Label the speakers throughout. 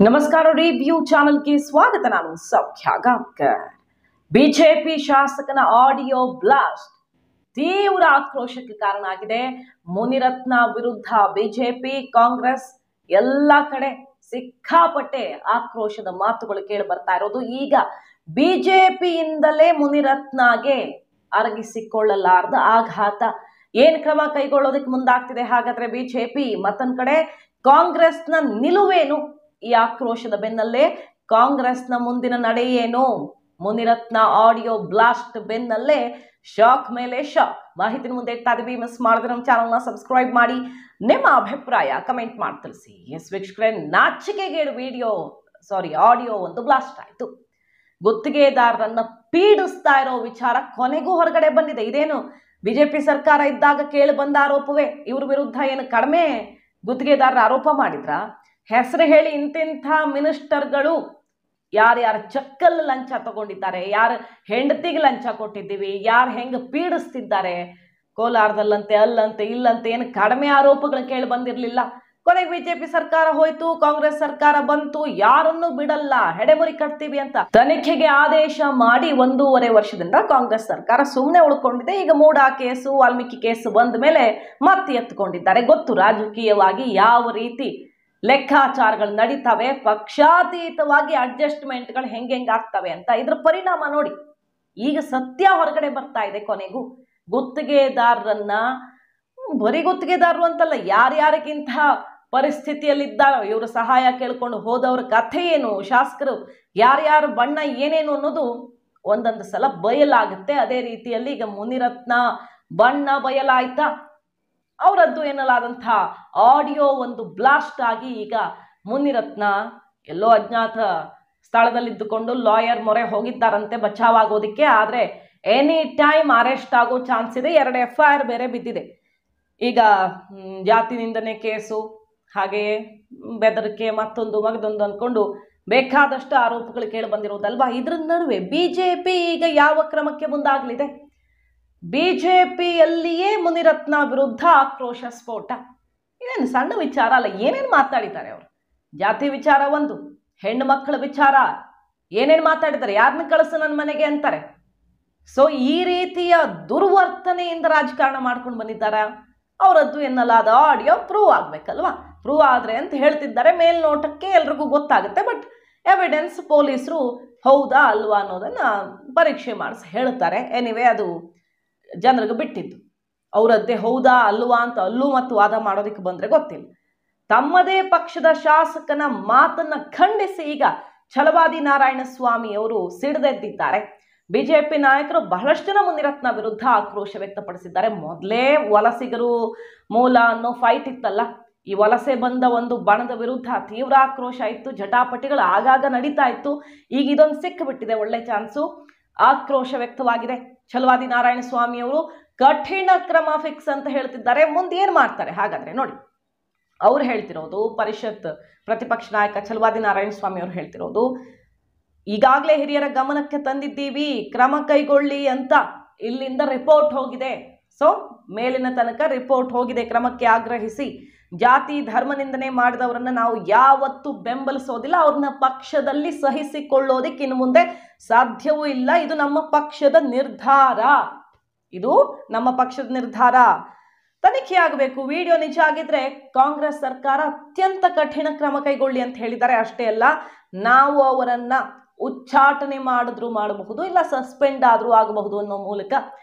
Speaker 1: ನಮಸ್ಕಾರ ರಿವ್ಯೂ ಚಾನೆಲ್ಗೆ ಸ್ವಾಗತ. ನಾನು ಸೌಖ್ಯ ಗಾಂವ್ಕರ್. ಬಿಜೆಪಿ ಶಾಸಕನ ಆಡಿಯೋ ಬ್ಲಾಸ್ಟ್ ತೀವ್ರ ಆಕ್ರೋಶಕ್ಕೆ ಕಾರಣ ಆಗಿದೆ. ಮುನಿರತ್ನ ವಿರುದ್ಧ ಬಿಜೆಪಿ ಕಾಂಗ್ರೆಸ್ ಎಲ್ಲ ಕಡೆ ಸಿಕ್ಕಾಪಟ್ಟೆ ಆಕ್ರೋಶದ ಮಾತುಗಳು ಕೇಳಿ ಬರ್ತಾ ಇರೋದು. ಈಗ ಬಿಜೆಪಿಯಿಂದಲೇ ಮುನಿರತ್ನಗೆ ಅರಗಿಸಿಕೊಳ್ಳಲಾರದ ಆಘಾತ. ಏನ್ ಕ್ರಮ ಕೈಗೊಳ್ಳೋದಕ್ಕೆ ಮುಂದಾಗ್ತಿದೆ ಹಾಗಾದ್ರೆ ಬಿಜೆಪಿ? ಮತ್ತೊಂದ್ ಕಡೆ ಕಾಂಗ್ರೆಸ್ನ ನಿಲುವೇನು? ಈ ಆಕ್ರೋಶದ ಬೆನ್ನಲ್ಲೇ ಕಾಂಗ್ರೆಸ್ನ ಮುಂದಿನ ನಡೆ ಏನು? ಮುನಿರತ್ನ ಆಡಿಯೋ ಬ್ಲಾಸ್ಟ್ ಬೆನ್ನಲ್ಲೇ ಶಾಕ್ ಮೇಲೆ ಶಾಕ್. ಮಾಹಿತಿ ಮುಂದೆ ಇಡ್ತಾ ಇದೀವಿ. ಮಿಸ್ ಮಾಡಿದ್ರೆ ನಮ್ಮ ಚಾನಲ್ನ ಸಬ್ಸ್ಕ್ರೈಬ್ ಮಾಡಿ, ನಿಮ್ಮ ಅಭಿಪ್ರಾಯ ಕಮೆಂಟ್ ಮಾಡಿ ತಿಳಿಸಿ. ಎಸ್ ವೀಕ್ಷಕರೇ, ನಾಚಿಕೆಗೇಡು ಆಡಿಯೋ ಒಂದು ಬ್ಲಾಸ್ಟ್ ಆಯ್ತು. ಗುತ್ತಿಗೆದಾರರನ್ನ ಪೀಡಿಸ್ತಾ ಇರೋ ವಿಚಾರ ಕೊನೆಗೂ ಹೊರಗಡೆ ಬಂದಿದೆ. ಇದೇನು ಬಿಜೆಪಿ ಸರ್ಕಾರ ಇದ್ದಾಗ ಕೇಳಿ ಬಂದ ಆರೋಪವೇ? ಇವ್ರ ವಿರುದ್ಧ ಏನು ಕಡಿಮೆ ಗುತ್ತಿಗೆದಾರರ ಆರೋಪ ಮಾಡಿದ್ರ? ಹೆಸರು ಹೇಳಿ ಇಂತಿಂಥ ಮಿನಿಸ್ಟರ್ಗಳು ಯಾರ್ಯಾರು ಚಕ್ಕಲ್ಲಿ ಲಂಚ ತಗೊಂಡಿದ್ದಾರೆ, ಯಾರು ಹೆಂಡತಿಗೆ ಲಂಚ ಕೊಟ್ಟಿದ್ದೀವಿ, ಯಾರು ಹೆಂಗೆ ಪೀಡಿಸ್ತಿದ್ದಾರೆ, ಕೋಲಾರದಲ್ಲಂತೆ ಅಲ್ಲಂತೆ ಇಲ್ಲಂತೆ, ಏನು ಕಡಿಮೆ ಆರೋಪಗಳು ಕೇಳಿ ಬಂದಿರಲಿಲ್ಲ. ಕೊನೆಗೆ ಬಿಜೆಪಿ ಸರ್ಕಾರ ಹೋಯ್ತು, ಕಾಂಗ್ರೆಸ್ ಸರ್ಕಾರ ಬಂತು, ಯಾರನ್ನೂ ಬಿಡಲ್ಲ, ಹೆಡೆಮುರಿ ಕಟ್ತೀವಿ ಅಂತ ತನಿಖೆಗೆ ಆದೇಶ ಮಾಡಿ 1.5 ವರ್ಷದಿಂದ ಕಾಂಗ್ರೆಸ್ ಸರ್ಕಾರ ಸುಮ್ಮನೆ ಉಳ್ಕೊಂಡಿದೆ. ಈಗ ಮೂಡಾ ಕೇಸು, ವಾಲ್ಮೀಕಿ ಕೇಸು ಬಂದ ಮೇಲೆ ಮತ್ತೆ ಎತ್ಕೊಂಡಿದ್ದಾರೆ. ಗೊತ್ತು ರಾಜಕೀಯವಾಗಿ ಯಾವ ರೀತಿ ಲೆಕ್ಕಾಚಾರಗಳು ನಡೀತವೆ, ಪಕ್ಷಾತೀತವಾಗಿ ಅಡ್ಜಸ್ಟ್ಮೆಂಟ್ಗಳು ಹೆಂಗಾಗ್ತವೆ ಅಂತ. ಇದ್ರ ಪರಿಣಾಮ ನೋಡಿ, ಈಗ ಸತ್ಯ ಹೊರಗಡೆ ಬರ್ತಾ ಇದೆ. ಕೊನೆಗೂ ಗುತ್ತಿಗೆದಾರರನ್ನ, ಬರೀ ಗುತ್ತಿಗೆದಾರರು ಅಂತಲ್ಲ, ಯಾರ್ಯಾರಿಗಿಂತ ಪರಿಸ್ಥಿತಿಯಲ್ಲಿದ್ದಾರೋ ಇವರು ಸಹಾಯ ಕೇಳ್ಕೊಂಡು ಹೋದವ್ರ ಕಥೆ ಏನು, ಶಾಸಕರು ಯಾರ್ಯಾರು ಬಣ್ಣ ಏನೇನು ಅನ್ನೋದು ಒಂದೊಂದು ಸಲ ಬಯಲಾಗುತ್ತೆ. ಅದೇ ರೀತಿಯಲ್ಲಿ ಈಗ ಮುನಿರತ್ನ ಬಣ್ಣ ಬಯಲಾಯ್ತಾ, ಅವರದ್ದು ಎನ್ನಲಾದಂಥ ಆಡಿಯೋ ಒಂದು ಬ್ಲಾಸ್ಟ್ ಆಗಿ ಈಗ ಮುನಿರತ್ನ ಎಲ್ಲೋ ಅಜ್ಞಾತ ಸ್ಥಳದಲ್ಲಿದ್ದುಕೊಂಡು ಲಾಯರ್ ಮೊರೆ ಹೋಗಿದ್ದಾರಂತೆ ಬಚಾವಾಗೋದಿಕ್ಕೆ. ಆದರೆ ಎನಿ ಟೈಮ್ ಅರೆಸ್ಟ್ ಆಗೋ ಚಾನ್ಸ್ ಇದೆ. 2 FIR ಬೇರೆ ಬಿದ್ದಿದೆ. ಈಗ ಜಾತಿ ನಿಂದನೆ ಕೇಸು, ಹಾಗೆಯೇ ಬೆದರಿಕೆ, ಮಗದೊಂದು ಅಂದ್ಕೊಂಡು ಬೇಕಾದಷ್ಟು ಆರೋಪಗಳು ಕೇಳಿ ಬಂದಿರೋದಲ್ವಾ. ಇದ್ರ ನಡುವೆ ಬಿಜೆಪಿ ಈಗ ಯಾವ ಕ್ರಮಕ್ಕೆ ಮುಂದಾಗಲಿದೆ? ಬಿಜೆಪಿಯಲ್ಲಿಯೇ ಮುನಿರತ್ನ ವಿರುದ್ಧ ಆಕ್ರೋಶ ಸ್ಫೋಟ. ಇದೇನು ಸಣ್ಣ ವಿಚಾರ ಅಲ್ಲ. ಏನೇನು ಮಾತಾಡಿದ್ದಾರೆ ಅವರು? ಜಾತಿ ವಿಚಾರ ಒಂದು, ಹೆಣ್ಣು ಮಕ್ಕಳ ವಿಚಾರ ಏನೇನು ಮಾತಾಡಿದ್ದಾರೆ, ಯಾರನ್ನ ಕಳಿಸು ನನ್ನ ಮನೆಗೆ ಅಂತಾರೆ. ಸೊ ಈ ರೀತಿಯ ದುರ್ವರ್ತನೆಯಿಂದ ರಾಜಕಾರಣ ಮಾಡ್ಕೊಂಡು ಬಂದಿದ್ದಾರ. ಅವರದ್ದು ಎನ್ನಲಾದ ಆಡಿಯೋ ಪ್ರೂವ್ ಆಗ್ಬೇಕಲ್ವಾ? ಪ್ರೂವ್ ಆದ್ರೆ ಅಂತ ಹೇಳ್ತಿದ್ದಾರೆ. ಮೇಲ್ನೋಟಕ್ಕೆ ಎಲ್ರಿಗೂ ಗೊತ್ತಾಗುತ್ತೆ. ಬಟ್ ಎವಿಡೆನ್ಸ್ ಪೊಲೀಸರು ಹೌದಾ ಅಲ್ವಾ ಅನ್ನೋದನ್ನ ಪರೀಕ್ಷೆ ಮಾಡಿಸಿ ಹೇಳ್ತಾರೆ. ಎನಿವೆ, ಅದು ಜನರಿಗೆ ಬಿಟ್ಟಿದ್ದು. ಅವರದ್ದೇ ಹೌದಾ ಅಲ್ವಾ ಅಂತ ಅಲ್ಲೂ ಮತ್ತು ವಾದ ಮಾಡೋದಕ್ಕೆ ಬಂದ್ರೆ ಗೊತ್ತಿಲ್ಲ. ತಮ್ಮದೇ ಪಕ್ಷದ ಶಾಸಕನ ಮಾತನ್ನ ಖಂಡಿಸಿ ಈಗ ಛಲವಾದಿ ನಾರಾಯಣಸ್ವಾಮಿ ಅವರು ಸಿಡಿದೆದ್ದಿದ್ದಾರೆ. ಬಿಜೆಪಿ ನಾಯಕರು ಬಹಳಷ್ಟು ಜನ ಮುನಿರತ್ನ ವಿರುದ್ಧ ಆಕ್ರೋಶ ವ್ಯಕ್ತಪಡಿಸಿದ್ದಾರೆ. ಮೊದಲೇ ವಲಸಿಗರು ಮೂಲ ಅನ್ನೋ ಫೈಟ್ ಇತ್ತಲ್ಲ, ಈ ವಲಸೆ ಬಂದ ಒಂದು ಬಣದ ವಿರುದ್ಧ ತೀವ್ರ ಆಕ್ರೋಶ ಇತ್ತು, ಜಟಾಪಟಿಗಳು ಆಗಾಗ ನಡೀತಾ ಇತ್ತು. ಈಗ ಇದೊಂದು ಸಿಕ್ಕಿಬಿಟ್ಟಿದೆ, ಒಳ್ಳೆ ಚಾನ್ಸು. ಆಕ್ರೋಶ ವ್ಯಕ್ತವಾಗಿದೆ. ಛಲವಾದಿ ನಾರಾಯಣಸ್ವಾಮಿ ಅವರು ಕಠಿಣ ಕ್ರಮ ಫಿಕ್ಸ್ ಅಂತ ಹೇಳ್ತಿದ್ದಾರೆ. ಮುಂದೆ ಏನ್ ಮಾಡ್ತಾರೆ ಹಾಗಾದ್ರೆ ನೋಡಿ. ಅವ್ರು ಹೇಳ್ತಿರೋದು, ಪರಿಷತ್ ಪ್ರತಿಪಕ್ಷ ನಾಯಕ ಛಲವಾದಿ ನಾರಾಯಣಸ್ವಾಮಿ ಅವರು ಹೇಳ್ತಿರೋದು, ಈಗಾಗಲೇ ಹಿರಿಯರ ಗಮನಕ್ಕೆ ತಂದಿದ್ದೀವಿ, ಕ್ರಮ ಕೈಗೊಳ್ಳಿ ಅಂತ ಇಲ್ಲಿಂದ ರಿಪೋರ್ಟ್ ಹೋಗಿದೆ. ಸೊ ಮೇಲಿನ ತನಕ ರಿಪೋರ್ಟ್ ಹೋಗಿದೆ. ಕ್ರಮಕ್ಕೆ ಆಗ್ರಹಿಸಿ ಜಾತಿ ಧರ್ಮ ನಿಂದನೆ ಮಾಡಿದವರನ್ನ ನಾವು ಯಾವತ್ತೂ ಬೆಂಬಲಿಸೋದಿಲ್ಲ, ಅವ್ರನ್ನ ಪಕ್ಷದಲ್ಲಿ ಸಹಿಸಿಕೊಳ್ಳೋದಿಕ್ಕೆ ಇನ್ನು ಮುಂದೆ ಸಾಧ್ಯವೂ ಇಲ್ಲ. ಇದು ನಮ್ಮ ಪಕ್ಷದ ನಿರ್ಧಾರ, ಇದು ನಮ್ಮ ಪಕ್ಷದ ನಿರ್ಧಾರ. ತನಿಖೆ ಆಗಬೇಕು. ವಿಡಿಯೋ ನಿಜ ಆಗಿದ್ರೆ ಕಾಂಗ್ರೆಸ್ ಸರ್ಕಾರ ಅತ್ಯಂತ ಕಠಿಣ ಕ್ರಮ ಕೈಗೊಳ್ಳಿ ಅಂತ ಹೇಳಿದ್ದಾರೆ. ಅಷ್ಟೇ ಅಲ್ಲ, ನಾವು ಅವರನ್ನ ಉಚ್ಚಾಟನೆ ಮಾಡಿದ್ರು ಮಾಡಬಹುದು, ಇಲ್ಲ ಸಸ್ಪೆಂಡ್ ಆದ್ರೂ ಆಗಬಹುದು ಅನ್ನೋ ಮೂಲಕ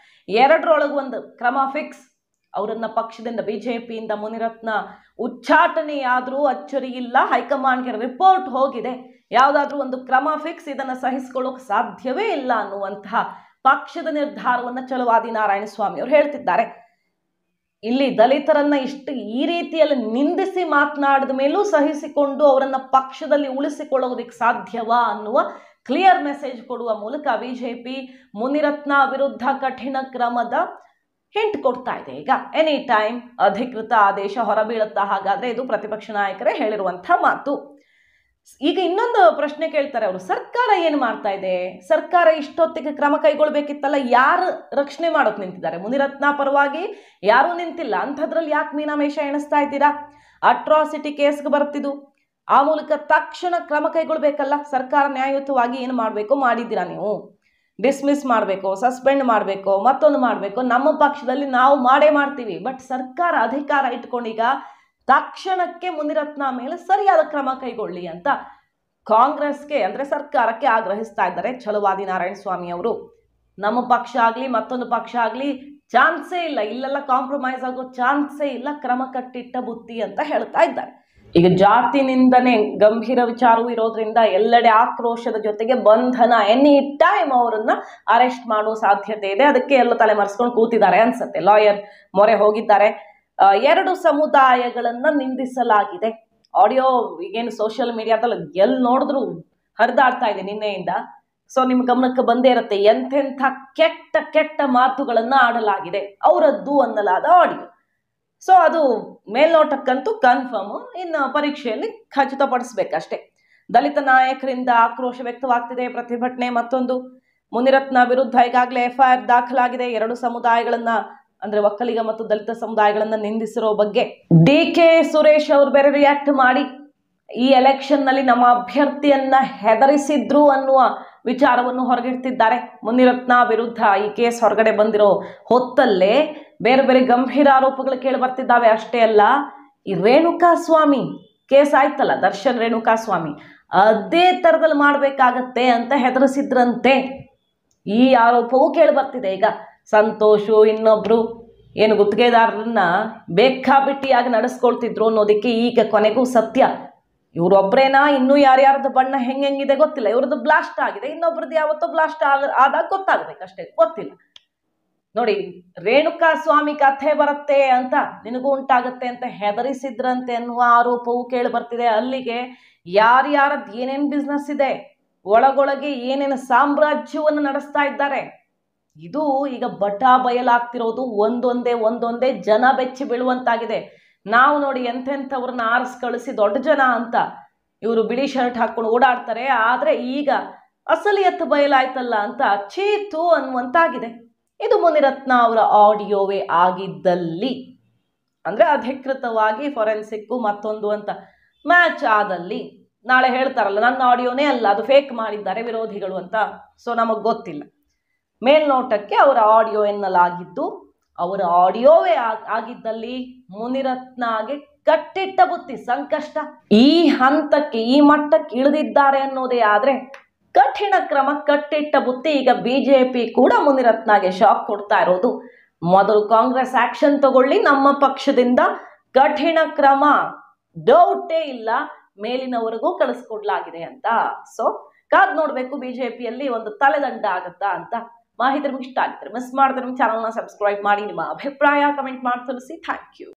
Speaker 1: ಎರಡರೊಳಗೆ ಒಂದು ಕ್ರಮ ಫಿಕ್ಸ್. ಅವರನ್ನ ಪಕ್ಷದಿಂದ, ಬಿಜೆಪಿಯಿಂದ ಮುನಿರತ್ನ ಉಚ್ಚಾಟನೆಯಾದ್ರೂ ಅಚ್ಚರಿ ಇಲ್ಲ. ಹೈಕಮಾಂಡ್ಗೆ ರಿಪೋರ್ಟ್ ಹೋಗಿದೆ, ಯಾವುದಾದ್ರೂ ಒಂದು ಕ್ರಮ ಫಿಕ್ಸ್, ಇದನ್ನ ಸಹಿಸಿಕೊಳ್ಳೋಕೆ ಸಾಧ್ಯವೇ ಇಲ್ಲ ಅನ್ನುವಂತಹ ಪಕ್ಷದ ನಿರ್ಧಾರವನ್ನ ಛಲವಾದಿ ನಾರಾಯಣಸ್ವಾಮಿ ಅವರು ಹೇಳ್ತಿದ್ದಾರೆ. ಇಲ್ಲಿ ದಲಿತರನ್ನ ಈ ರೀತಿಯಲ್ಲಿ ನಿಂದಿಸಿ ಮಾತನಾಡಿದ ಮೇಲೂ ಸಹಿಸಿಕೊಂಡು ಅವರನ್ನ ಪಕ್ಷದಲ್ಲಿ ಉಳಿಸಿಕೊಳ್ಳೋದಕ್ಕೆ ಸಾಧ್ಯವಾ ಅನ್ನುವ ಕ್ಲಿಯರ್ ಮೆಸೇಜ್ ಕೊಡುವ ಮೂಲಕ ಬಿಜೆಪಿ ಮುನಿರತ್ನ ವಿರುದ್ಧ ಕಠಿಣ ಕ್ರಮದ ಹಿಂಟ್ ಕೊಡ್ತಾ ಇದೆ. ಈಗ ಎನಿ ಟೈಮ್ ಅಧಿಕೃತ ಆದೇಶ ಹೊರಬೀಳುತ್ತಾ? ಹಾಗಾದ್ರೆ ಇದು ಪ್ರತಿಪಕ್ಷ ನಾಯಕರೇ ಹೇಳಿರುವಂತಹ ಮಾತು. ಈಗ ಇನ್ನೊಂದು ಪ್ರಶ್ನೆ ಕೇಳ್ತಾರೆ ಅವರು, ಸರ್ಕಾರ ಏನು ಮಾಡ್ತಾ ಇದೆ? ಸರ್ಕಾರ ಇಷ್ಟೊತ್ತಿಗೆ ಕ್ರಮ ಕೈಗೊಳ್ಬೇಕಿತ್ತಲ್ಲ, ಯಾರು ರಕ್ಷಣೆ ಮಾಡೋಕೆ ನಿಂತಿದ್ದಾರೆ? ಮುನಿರತ್ನ ಪರವಾಗಿ ಯಾರೂ ನಿಂತಿಲ್ಲ. ಅಂಥದ್ರಲ್ಲಿ ಯಾಕೆ ಮೀನಾಮೇಷ ಎಣಿಸ್ತಾ ಇದ್ದೀರಾ? ಅಟ್ರಾಸಿಟಿ ಕೇಸ್ಗೆ ಬರ್ತಿದ್ದು, ಆ ಮೂಲಕ ತಕ್ಷಣ ಕ್ರಮ ಕೈಗೊಳ್ಬೇಕಲ್ಲ. ಸರ್ಕಾರ ನ್ಯಾಯಯುತವಾಗಿ ಏನು ಮಾಡಬೇಕು ಮಾಡಿದ್ದೀರಾ ನೀವು. ಡಿಸ್ಮಿಸ್ ಮಾಡಬೇಕು, ಸಸ್ಪೆಂಡ್ ಮಾಡಬೇಕು, ಮತ್ತೊಂದು ಮಾಡಬೇಕು. ನಮ್ಮ ಪಕ್ಷದಲ್ಲಿ ನಾವು ಮಾಡೇ ಮಾಡ್ತೀವಿ. ಬಟ್ ಸರ್ಕಾರ ಅಧಿಕಾರ ಇಟ್ಕೊಂಡೀಗ ತಕ್ಷಣಕ್ಕೆ ಮುನಿರತ್ನ ಮೇಲೆ ಸರಿಯಾದ ಕ್ರಮ ಕೈಗೊಳ್ಳಿ ಅಂತ ಕಾಂಗ್ರೆಸ್ಗೆ ಅಂದ್ರೆ ಸರ್ಕಾರಕ್ಕೆ ಆಗ್ರಹಿಸ್ತಾ ಇದ್ದಾರೆ ಛಲವಾದಿ ನಾರಾಯಣಸ್ವಾಮಿ ಅವರು. ನಮ್ಮ ಪಕ್ಷ ಆಗಲಿ ಮತ್ತೊಂದು ಪಕ್ಷ ಆಗಲಿ ಚಾನ್ಸೇ ಇಲ್ಲ, ಇಲ್ಲೆಲ್ಲ ಕಾಂಪ್ರಮೈಸ್ ಆಗೋ ಚಾನ್ಸೇ ಇಲ್ಲ, ಕ್ರಮ ಕಟ್ಟಿಟ್ಟ ಬುತ್ತಿ ಅಂತ ಹೇಳ್ತಾ ಇದ್ದಾರೆ. ಈಗ ಜಾತಿ ನಿಂದನೆ ಗಂಭೀರ ವಿಚಾರವೂ ಇರೋದ್ರಿಂದ ಎಲ್ಲೆಡೆ ಆಕ್ರೋಶದ ಜೊತೆಗೆ ಬಂಧನ, ಎನಿ ಟೈಮ್ ಅವರನ್ನ ಅರೆಸ್ಟ್ ಮಾಡೋ ಸಾಧ್ಯತೆ ಇದೆ. ಅದಕ್ಕೆ ಎಲ್ಲ ತಲೆಮರೆಸ್ಕೊಂಡು ಕೂತಿದ್ದಾರೆ ಅನ್ಸುತ್ತೆ. ಲಾಯರ್ ಮೊರೆ ಹೋಗಿದ್ದಾರೆ. 2 ಸಮುದಾಯಗಳನ್ನ ನಿಂದಿಸಲಾಗಿದೆ. ಆಡಿಯೋ ಈಗೇನು ಸೋಷಿಯಲ್ ಮೀಡಿಯಾದಲ್ಲಿ ಎಲ್ಲಿ ನೋಡಿದ್ರು ಹರಿದಾಡ್ತಾ ಇದೆ ನಿನ್ನೆಯಿಂದ. ಸೊ ನಿಮ್ ಗಮನಕ್ಕೆ ಬಂದೇ ಇರುತ್ತೆ ಎಂತೆಂಥ ಕೆಟ್ಟ ಕೆಟ್ಟ ಮಾತುಗಳನ್ನ ಆಡಲಾಗಿದೆ ಅವರದ್ದು ಅನ್ನಲಾದ ಆಡಿಯೋ. ಸೊ ಅದು ಮೇಲ್ನೋಟಕ್ಕಂತೂ ಕನ್ಫರ್ಮ್, ಇನ್ನು ಪರೀಕ್ಷೆಯಲ್ಲಿ ಖಚಿತಪಡಿಸ್ಬೇಕಷ್ಟೇ. ದಲಿತ ನಾಯಕರಿಂದ ಆಕ್ರೋಶ ವ್ಯಕ್ತವಾಗ್ತಿದೆ, ಪ್ರತಿಭಟನೆ. ಮತ್ತೊಂದು ಮುನಿರತ್ನ ವಿರುದ್ಧ ಈಗಾಗಲೇ FIR ದಾಖಲಾಗಿದೆ. 2 ಸಮುದಾಯಗಳನ್ನ ಅಂದ್ರೆ ಒಕ್ಕಲಿಗ ಮತ್ತು ದಲಿತ ಸಮುದಾಯಗಳನ್ನ ನಿಂದಿಸಿರೋ ಬಗ್ಗೆ DK ಸುರೇಶ್ ಅವರು ಬೇರೆ ರಿಯಾಕ್ಟ್ ಮಾಡಿ ಈ ಎಲೆಕ್ಷನ್ ನಲ್ಲಿ ನಮ್ಮ ಅಭ್ಯರ್ಥಿಯನ್ನ ಹೆದರಿಸಿದ್ರು ಅನ್ನುವ ವಿಚಾರವನ್ನು ಹೊರಗಿಡ್ತಿದ್ದಾರೆ. ಮುನಿರತ್ನ ವಿರುದ್ಧ ಈ ಕೇಸ್ ಹೊರಗಡೆ ಬಂದಿರೋ ಹೊತ್ತಲ್ಲೇ ಬೇರೆ ಬೇರೆ ಗಂಭೀರ ಆರೋಪಗಳು ಕೇಳಿ ಬರ್ತಿದ್ದಾವೆ. ಅಷ್ಟೇ ಅಲ್ಲ, ಈ ರೇಣುಕಾಸ್ವಾಮಿ ಕೇಸ್ ಆಯ್ತಲ್ಲ, ದರ್ಶನ್ ರೇಣುಕಾಸ್ವಾಮಿ, ಅದೇ ತರದಲ್ಲಿ ಮಾಡ್ಬೇಕಾಗತ್ತೆ ಅಂತ ಹೆದರಿಸಿದ್ರಂತೆ. ಈ ಆರೋಪವೂ ಕೇಳಿ ಬರ್ತಿದೆ. ಈಗ ಸಂತೋಷು ಇನ್ನೊಬ್ರು ಏನು ಗುತ್ತಿಗೆದಾರರನ್ನ ಬೇಕಾಬಿಟ್ಟಿಯಾಗಿ ನಡೆಸ್ಕೊಳ್ತಿದ್ರು ಅನ್ನೋದಕ್ಕೆ ಈಗ ಕೊನೆಗೂ ಸತ್ಯ. ಇವರೊಬ್ಬರೇನಾ, ಇನ್ನೂ ಯಾರ್ಯಾರ್ದು ಬಣ್ಣ ಹೆಂಗಿದೆ ಗೊತ್ತಿಲ್ಲ. ಇವ್ರದ್ದು ಬ್ಲಾಸ್ಟ್ ಆಗಿದೆ, ಇನ್ನೊಬ್ರದ್ದು ಯಾವತ್ತೋ ಬ್ಲಾಸ್ಟ್ ಆದಾಗ ಗೊತ್ತಾಗ್ಬೇಕಷ್ಟೇ, ಗೊತ್ತಿಲ್ಲ. ನೋಡಿ, ರೇಣುಕಾಸ್ವಾಮಿ ಕಥೆ ಬರುತ್ತೆ ಅಂತ ನಿನಗೂ ಉಂಟಾಗತ್ತೆ ಅಂತ ಹೆದರಿಸಿದ್ರಂತೆ ಅನ್ನುವ ಆರೋಪವು ಕೇಳಿ ಬರ್ತಿದೆ. ಅಲ್ಲಿಗೆ ಯಾರ್ಯಾರದ್ದು ಏನೇನು ಬಿಸ್ನೆಸ್ ಇದೆ, ಒಳಗೊಳಗೆ ಏನೇನು ಸಾಮ್ರಾಜ್ಯವನ್ನು ನಡೆಸ್ತಾ ಇದ್ದಾರೆ, ಇದು ಈಗ ಬಟಾ ಬಯಲಾಗ್ತಿರೋದು. ಒಂದೊಂದೇ ಜನ ಬೆಚ್ಚಿ ಬೀಳುವಂತಾಗಿದೆ. ನಾವು ನೋಡಿ ಎಂತೆಂಥವ್ರನ್ನ ಆರಿಸ್ ಕಳಿಸಿ ದೊಡ್ಡ ಜನ ಅಂತ ಇವರು ಬಿಳಿ ಶರ್ಟ್ ಹಾಕೊಂಡು ಓಡಾಡ್ತಾರೆ. ಆದ್ರೆ ಈಗ ಅಸಲಿಯತ್ತು ಬಯಲಾಯ್ತಲ್ಲ ಅಂತ ಚೀತು ಅನ್ನುವಂತಾಗಿದೆ. ಇದು ಮುನಿರತ್ನ ಅವರ ಆಡಿಯೋವೇ ಆಗಿದ್ದಲ್ಲಿ, ಅಂದ್ರೆ ಅಧಿಕೃತವಾಗಿ ಫೊರೆನ್ಸಿಕ್ಕು ಮತ್ತೊಂದು ಅಂತ ಮ್ಯಾಚ್ ಆದಲ್ಲಿ ನಾಳೆ ಹೇಳ್ತಾರಲ್ಲ ನನ್ನ ಆಡಿಯೋನೇ ಅಲ್ಲ, ಅದು ಫೇಕ್ ಮಾಡಿದ್ದಾರೆ ವಿರೋಧಿಗಳು ಅಂತ. ಸೊ ನಮಗ್ ಗೊತ್ತಿಲ್ಲ. ಮೇಲ್ನೋಟಕ್ಕೆ ಅವರ ಆಡಿಯೋ ಎನ್ನಲಾಗಿದ್ದು, ಅವರ ಆಡಿಯೋವೇ ಆಗಿದ್ದಲ್ಲಿ ಮುನಿರತ್ನಗೆ ಕಟ್ಟಿಟ್ಟ ಬುತ್ತಿ, ಸಂಕಷ್ಟ. ಈ ಹಂತಕ್ಕೆ ಈ ಮಟ್ಟಕ್ಕೆ ಇಳಿದಿದ್ದಾರೆ ಅನ್ನೋದೇ ಆದ್ರೆ ಕಠಿಣ ಕ್ರಮ, ಕಟ್ಟಿಟ್ಟ ಬುತ್ತಿ. ಈಗ ಬಿಜೆಪಿ ಕೂಡ ಮುನಿರತ್ನಗೆ ಶಾಕ್ ಕೊಡ್ತಾ ಇರೋದು, ಮೊದಲು ಕಾಂಗ್ರೆಸ್ ಆಕ್ಷನ್ ತಗೊಳ್ಳಿ, ನಮ್ಮ ಪಕ್ಷದಿಂದ ಕಠಿಣ ಕ್ರಮ, ಡೌಟೇ ಇಲ್ಲ, ಮೇಲಿನವರೆಗೂ ಕಳಿಸ್ಕೊಡ್ಲಾಗಿದೆ ಅಂತ. ಸೊ ಕಾದ್ ನೋಡ್ಬೇಕು ಬಿಜೆಪಿಯಲ್ಲಿ ಒಂದು ತಲೆದಂಡ ಆಗತ್ತಾ ಅಂತ. ಮಾಹಿತಿ ನಿಮ್ಗೆ ಇಷ್ಟ ಆಗಿದ್ರೆ ಮಿಸ್ ಮಾಡಿದ್ರೆ ನಿಮ್ಮ ಚಾನಲ್ನ ಸಬ್ಸ್ಕ್ರೈಬ್ ಮಾಡಿ, ನಿಮ್ಮ ಅಭಿಪ್ರಾಯ ಕಮೆಂಟ್ ಮಾಡಿ ತಿಳಿಸಿ. Thank you.